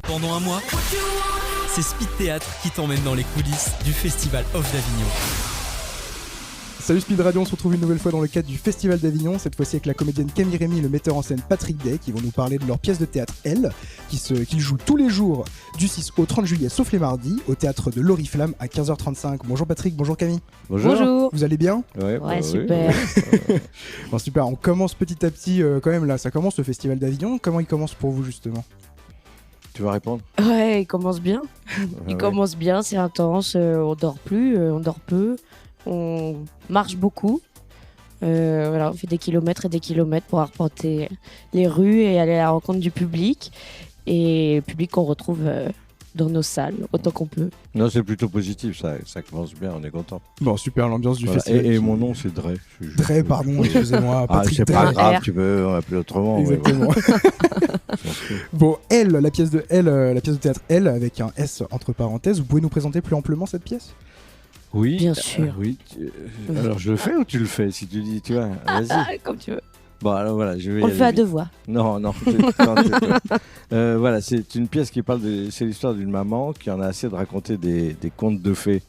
Pendant un mois, c'est Speed Théâtre qui t'emmène dans les coulisses du Festival Off d'Avignon. Salut Speed Radio, on se retrouve une nouvelle fois dans le cadre du Festival d'Avignon, cette fois-ci avec la comédienne Camille Rémy et le metteur en scène Patrick Day qui vont nous parler de leur pièce de théâtre Elle, qu'ils jouent tous les jours du 6 au 30 juillet sauf les mardis au théâtre de l'Oriflamme à 15h35. Bonjour Patrick, bonjour Camille. Bonjour. Vous allez bien ? Ouais, super. Bon, super, on commence petit à petit quand même là, ça commence le Festival d'Avignon, comment il commence pour vous justement ? Tu vas répondre ? Ouais, il commence bien. Il commence bien, c'est intense, on dort plus, on dort peu. On marche beaucoup, on fait des kilomètres et des kilomètres pour arpenter les rues et aller à la rencontre du public. Et le public qu'on retrouve dans nos salles, autant qu'on peut. Non, c'est plutôt positif, ça commence bien, on est content. Bon, super, l'ambiance du festival. Et mon nom, c'est Dre. Dre, pardon, excusez-moi. Patrick c'est Dre. pas grave, tu peux m'appeler autrement. Exactement. Bon, Elle, la pièce de théâtre Elle, avec un S entre parenthèses, vous pouvez nous présenter plus amplement cette pièce ? Oui, bien sûr. Oui. Alors je le fais ou tu le fais si tu dis, tu vois, vas-y. Comme tu veux. Bon, alors voilà, je vais. On le fait à deux voix. Non. Voilà, c'est une pièce qui parle c'est l'histoire d'une maman qui en a assez de raconter des contes de fées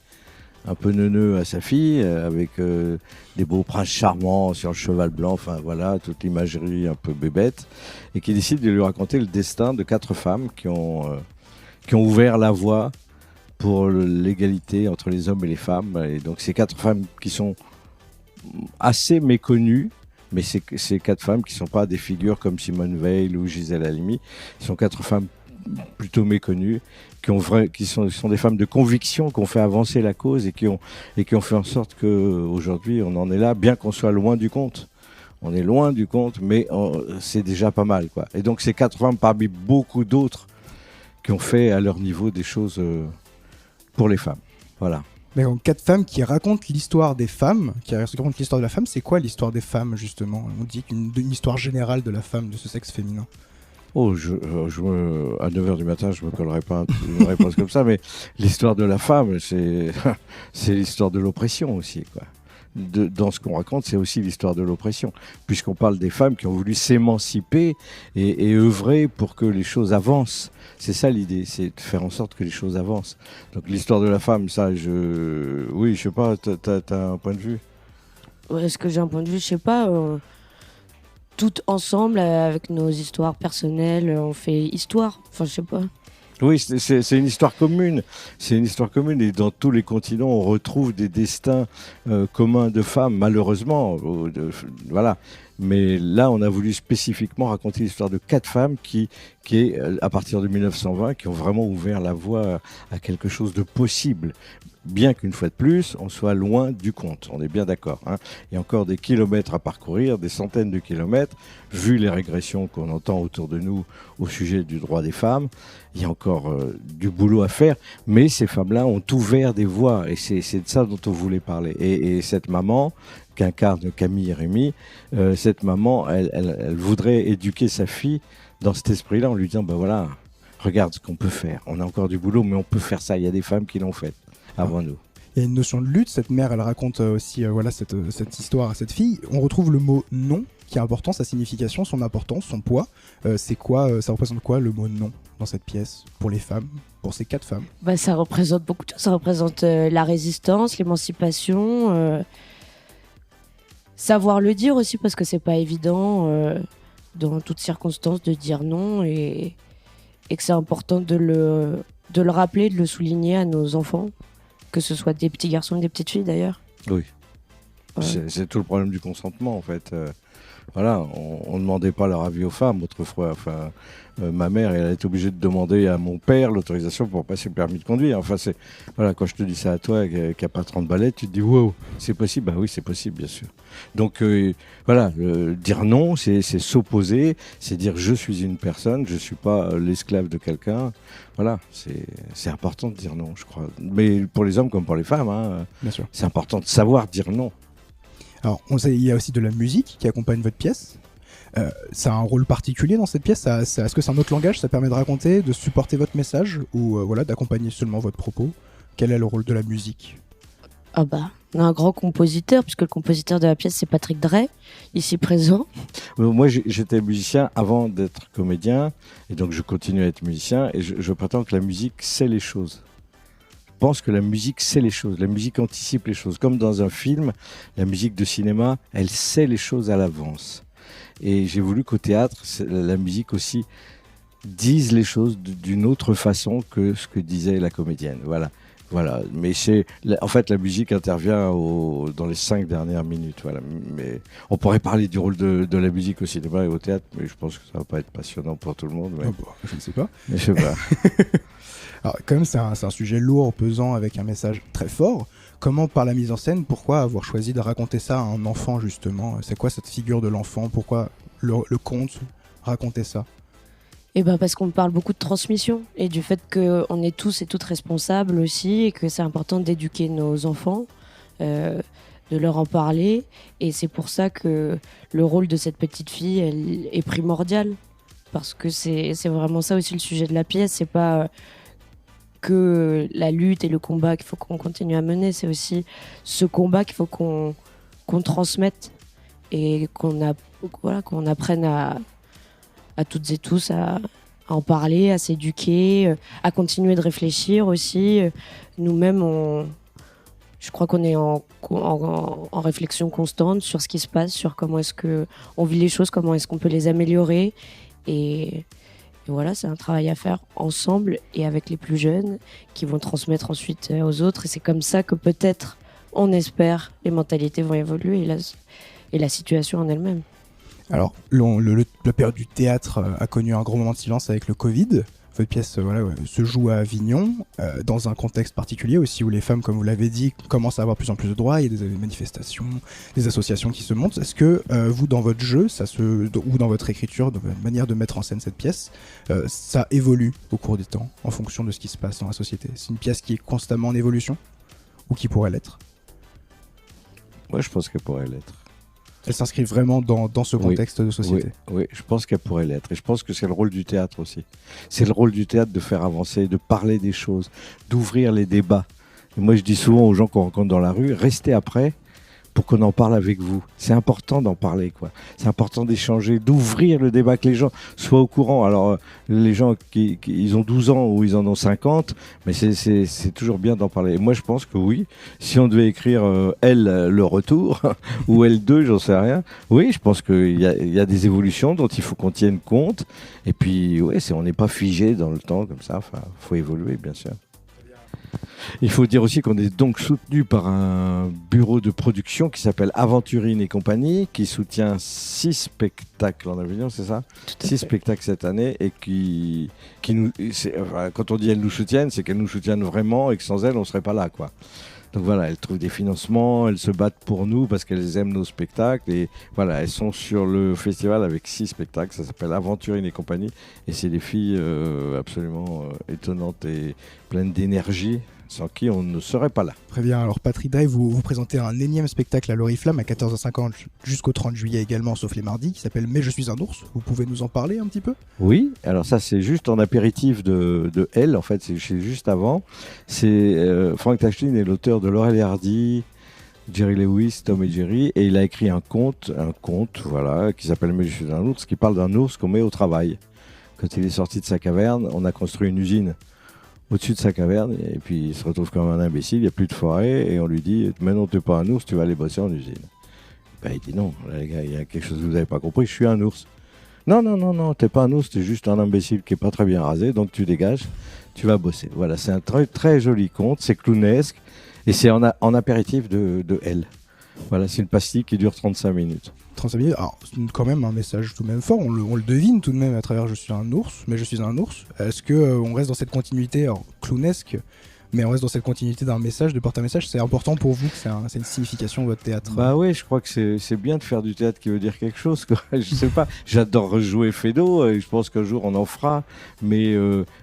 un peu neuneux à sa fille, avec des beaux princes charmants sur le cheval blanc, enfin voilà, toute l'imagerie un peu bébête, et qui décide de lui raconter le destin de 4 femmes qui ont ouvert la voie pour l'égalité entre les hommes et les femmes. Et donc ces 4 femmes qui sont assez méconnues, mais ces 4 femmes qui ne sont pas des figures comme Simone Veil ou Gisèle Halimi, sont 4 femmes plutôt méconnues, qui sont des femmes de conviction, qui ont fait avancer la cause et qui ont fait en sorte qu'aujourd'hui on en est là, bien qu'on soit loin du compte. On est loin du compte, mais c'est déjà pas mal, quoi. Et donc ces 4 femmes parmi beaucoup d'autres qui ont fait à leur niveau des choses pour les femmes, voilà. Mais donc 4 femmes qui racontent l'histoire des femmes, qui racontent l'histoire de la femme. C'est quoi l'histoire des femmes justement ? On dit une histoire générale de la femme, de ce sexe féminin. Oh, à 9h du matin, je me collerai pas une réponse comme ça, mais l'histoire de la femme, c'est l'histoire de l'oppression aussi, quoi. Dans ce qu'on raconte, c'est aussi l'histoire de l'oppression, puisqu'on parle des femmes qui ont voulu s'émanciper et œuvrer pour que les choses avancent. C'est ça l'idée, c'est de faire en sorte que les choses avancent. Donc l'histoire de la femme, ça, oui, je sais pas, t'as un point de vue ? Est-ce que j'ai un point de vue ? Je sais pas. Toutes ensemble, avec nos histoires personnelles, on fait histoire. Enfin, je sais pas. Oui, c'est une histoire commune. C'est une histoire commune et dans tous les continents, on retrouve des destins communs de femmes, malheureusement. Voilà. Mais là, on a voulu spécifiquement raconter l'histoire de 4 femmes qui est, à partir de 1920, qui ont vraiment ouvert la voie à quelque chose de possible. Bien qu'une fois de plus, on soit loin du compte. On est bien d'accord, hein. Il y a encore des kilomètres à parcourir, des centaines de kilomètres, vu les régressions qu'on entend autour de nous au sujet du droit des femmes. Il y a encore du boulot à faire, mais ces femmes-là ont ouvert des voies et c'est de ça dont on voulait parler. Et cette maman qu'incarne Camille Rémy, cette maman, elle voudrait éduquer sa fille dans cet esprit-là en lui disant, ben voilà, regarde ce qu'on peut faire. On a encore du boulot, mais on peut faire ça. Il y a des femmes qui l'ont fait avant nous. Il y a une notion de lutte. Cette mère, elle raconte aussi cette histoire à cette fille. On retrouve le mot non qui est important, sa signification, son importance, son poids. C'est quoi, ça représente quoi le mot non dans cette pièce pour les femmes, pour ces 4 femmes ? Ça représente beaucoup de choses. Ça représente la résistance, l'émancipation, savoir le dire aussi parce que c'est pas évident dans toutes circonstances de dire non et que c'est important de le rappeler, de le souligner à nos enfants. Que ce soit des petits garçons ou des petites filles d'ailleurs. Oui. Ouais. C'est tout le problème du consentement en fait. Voilà, on ne demandait pas leur avis aux femmes autrefois. Enfin, ma mère, elle a été obligée de demander à mon père l'autorisation pour passer le permis de conduire. Enfin, voilà, quand je te dis ça à toi, qui n'a pas 30 balais, tu te dis wow, c'est possible. Bah oui, c'est possible, bien sûr. Donc voilà, dire non, c'est s'opposer, c'est dire je suis une personne, je ne suis pas l'esclave de quelqu'un. Voilà, c'est important de dire non, je crois. Mais pour les hommes comme pour les femmes, hein, bien sûr. C'est important de savoir dire non. Alors, il y a aussi de la musique qui accompagne votre pièce. Ça a un rôle particulier dans cette pièce. Est-ce que c'est un autre langage ? Ça permet de raconter, de supporter votre message ou d'accompagner seulement votre propos ? Quel est le rôle de la musique ? Ah bah, on a un grand compositeur, puisque le compositeur de la pièce, c'est Patrick Drey, ici présent. Moi, j'étais musicien avant d'être comédien, et donc je continue à être musicien, et je prétends que la musique sait les choses. Je pense que la musique sait les choses, la musique anticipe les choses. Comme dans un film, la musique de cinéma, elle sait les choses à l'avance. Et j'ai voulu qu'au théâtre, la musique aussi dise les choses d'une autre façon que ce que disait la comédienne. Voilà, mais en fait la musique intervient dans les 5 dernières minutes. Voilà, mais on pourrait parler du rôle de la musique au cinéma et au théâtre, mais je pense que ça va pas être passionnant pour tout le monde. Mais... Oh bah, je ne sais pas. Mais je sais pas. Alors, quand même, c'est un sujet lourd, pesant, avec un message très fort. Comment, par la mise en scène, pourquoi avoir choisi de raconter ça à un enfant, justement? C'est quoi cette figure de l'enfant? Pourquoi le conte raconter ça? Et ben parce qu'on parle beaucoup de transmission et du fait qu'on est tous et toutes responsables aussi et que c'est important d'éduquer nos enfants, de leur en parler. Et c'est pour ça que le rôle de cette petite fille elle est primordial. Parce que c'est vraiment ça aussi le sujet de la pièce. C'est pas que la lutte et le combat qu'il faut qu'on continue à mener. C'est aussi ce combat qu'il faut qu'on transmette et qu'on apprenne à toutes et tous à en parler, à s'éduquer, à continuer de réfléchir aussi. Nous-mêmes, je crois qu'on est en réflexion constante sur ce qui se passe, sur comment est-ce qu'on vit les choses, comment est-ce qu'on peut les améliorer. Et voilà, c'est un travail à faire ensemble et avec les plus jeunes qui vont transmettre ensuite aux autres. Et c'est comme ça que peut-être, on espère, les mentalités vont évoluer et la situation en elle-même. Alors, la période du théâtre a connu un gros moment de silence avec le Covid. Votre pièce se joue à Avignon, dans un contexte particulier aussi où les femmes, comme vous l'avez dit, commencent à avoir de plus en plus de droits. Il y a des manifestations, des associations qui se montent. Est-ce que vous, dans votre jeu, ou dans votre écriture, dans votre manière de mettre en scène cette pièce, ça évolue au cours des temps, en fonction de ce qui se passe dans la société? C'est une pièce qui est constamment en évolution, ou qui pourrait l'être? Moi, je pense qu'elle pourrait l'être. Elle s'inscrit vraiment dans ce contexte de société. Oui, je pense qu'elle pourrait l'être. Et je pense que c'est le rôle du théâtre aussi. C'est le rôle du théâtre de faire avancer, de parler des choses, d'ouvrir les débats. Et moi, je dis souvent aux gens qu'on rencontre dans la rue, restez après pour qu'on en parle avec vous. C'est important d'en parler, quoi. C'est important d'échanger, d'ouvrir le débat, que les gens soient au courant. Alors, les gens ils ont 12 ans ou ils en ont 50, mais c'est toujours bien d'en parler. Et moi, je pense que oui, si on devait écrire Elle, le retour, ou L2, j'en sais rien, oui, je pense qu'il y a des évolutions dont il faut qu'on tienne compte. Et puis, ouais, on n'est pas figé dans le temps comme ça. Enfin, il faut évoluer, bien sûr. Il faut dire aussi qu'on est donc soutenu par un bureau de production qui s'appelle Aventurine et compagnie, qui soutient 6 spectacles en Avignon, c'est ça? 6 spectacles cette année, et qui nous, quand on dit elles nous soutiennent, c'est qu'elles nous soutiennent vraiment et que sans elles, on ne serait pas là, quoi. Donc voilà, elles trouvent des financements, elles se battent pour nous parce qu'elles aiment nos spectacles. Et voilà, elles sont sur le festival avec 6 spectacles. Ça s'appelle Aventurine et compagnie. Et c'est des filles absolument étonnantes et pleines d'énergie, sans qui on ne serait pas là. Très bien, alors Patrick Drey, vous présentez un énième spectacle à l'Oriflamme à 14h50 jusqu'au 30 juillet également, sauf les mardis, qui s'appelle Mais je suis un ours. Vous pouvez nous en parler un petit peu? Oui, alors ça c'est juste en apéritif de Elle, en fait, c'est juste avant. C'est Frank Tashlin est l'auteur de Laurel et Hardy, Jerry Lewis, Tom et Jerry, et il a écrit un conte, voilà, qui s'appelle Mais je suis un ours, qui parle d'un ours qu'on met au travail. Quand il est sorti de sa caverne, on a construit une usine au-dessus de sa caverne, et puis il se retrouve comme un imbécile, il n'y a plus de forêt, et on lui dit « Maintenant, tu n'es pas un ours, tu vas aller bosser en usine. » Ben, il dit « Non, les gars, il y a quelque chose que vous n'avez pas compris, je suis un ours. » Non, t'es pas un ours, t'es juste un imbécile qui est pas très bien rasé, donc tu dégages, tu vas bosser. Voilà, c'est un très, très joli conte, c'est clownesque, et c'est en apéritif de Elle. Voilà, c'est une pastille qui dure 35 minutes. 35 minutes, alors c'est quand même un message tout de même fort, on le devine tout de même à travers Je suis un ours, mais je suis un ours. Est-ce qu'on reste dans cette continuité, alors clownesque, mais on reste dans cette continuité d'un message, de porter un message? C'est important pour vous que c'est une signification de votre théâtre? Bah oui, je crois que c'est bien de faire du théâtre qui veut dire quelque chose, quoi. Je sais pas, j'adore rejouer Fédo, et je pense qu'un jour on en fera, mais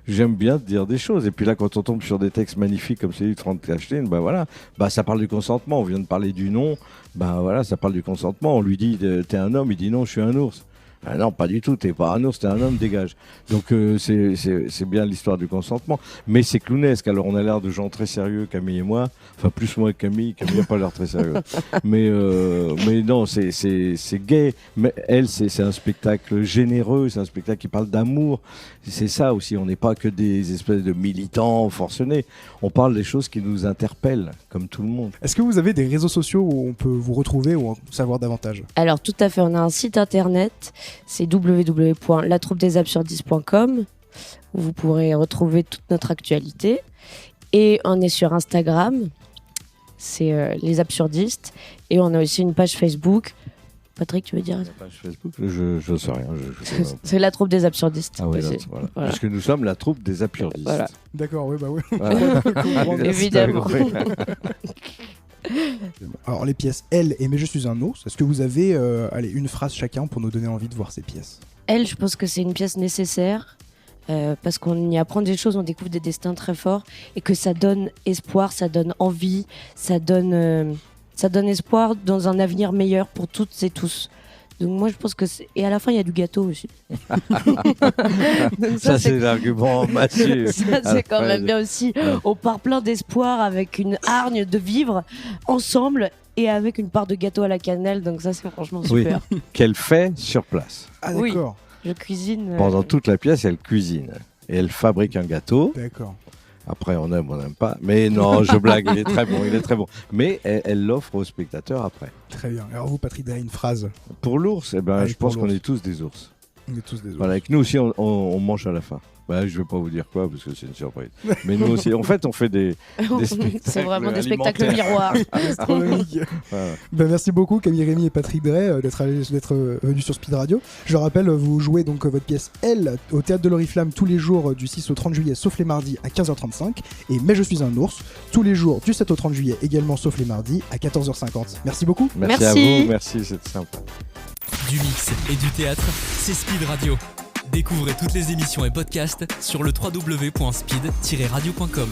j'aime bien dire des choses. Et puis là, quand on tombe sur des textes magnifiques comme celui de Frank Tashlin, bah voilà, bah ça parle du consentement. On vient de parler du non, bah voilà, ça parle du consentement. On lui dit t'es un homme, il dit non, je suis un ours. Ah non, pas du tout, t'es pas un ours, t'es un homme, dégage. Donc c'est bien l'histoire du consentement, mais c'est clownesque. Alors on a l'air de gens très sérieux, Camille et moi, enfin plus moi que Camille n'a pas l'air très sérieux. mais non, c'est gay, mais elle c'est un spectacle généreux, c'est un spectacle qui parle d'amour. C'est ça aussi, on n'est pas que des espèces de militants forcenés, on parle des choses qui nous interpellent, comme tout le monde. Est-ce que vous avez des réseaux sociaux où on peut vous retrouver ou en savoir davantage? Alors tout à fait, on a un site internet, c'est www.latroupedesobsurdistes.com où vous pourrez retrouver toute notre actualité. Et on est sur Instagram, c'est Les Absurdistes. Et on a aussi une page Facebook. Patrick, tu veux dire? La page Facebook, je ne sais rien. C'est La Troupe des Absurdistes. Ah oui, voilà. Parce que nous sommes la troupe des absurdistes. Voilà. D'accord, oui, bah oui. Voilà. Évidemment. Alors les pièces Elle et Mais je suis un ours, est-ce que vous avez une phrase chacun pour nous donner envie de voir ces pièces? Elle, je pense que c'est une pièce nécessaire parce qu'on y apprend des choses, on découvre des destins très forts et que ça donne espoir, ça donne envie, ça donne espoir dans un avenir meilleur pour toutes et tous. Donc moi je pense que et à la fin il y a du gâteau aussi. Donc ça c'est l'argument massif. Ça c'est quand même bien aussi. On part plein d'espoir avec une hargne de vivre ensemble et avec une part de gâteau à la cannelle. Donc ça c'est franchement super. Oui. Qu'elle fait sur place. Ah d'accord. Oui, je cuisine. Pendant toute la pièce elle cuisine et elle fabrique un gâteau. D'accord. Après, on aime, on n'aime pas. Mais non, je blague, il est très bon. Mais elle l'offre aux spectateurs après. Très bien. Alors vous, Patrick, une phrase? Pour l'ours, je pense qu'on est tous des ours. On est tous des ours. Voilà, avec nous aussi, on mange à la fin. Je ne vais pas vous dire quoi, parce que c'est une surprise. Mais nous aussi, en fait, on fait des spectacles. C'est vraiment des spectacles miroirs. Astronomiques. Voilà. Merci beaucoup, Camille Rémy et Patrick Drey, d'être venus sur Speed Radio. Je rappelle, vous jouez donc votre pièce Elle au Théâtre de l'Oriflamme tous les jours du 6 au 30 juillet, sauf les mardis à 15h35. Et Mais je suis un ours, tous les jours du 7 au 30 juillet, également sauf les mardis à 14h50. Merci beaucoup. Merci à vous, merci, c'était sympa. Du mix et du théâtre, c'est Speed Radio. Découvrez toutes les émissions et podcasts sur le www.speed-radio.com.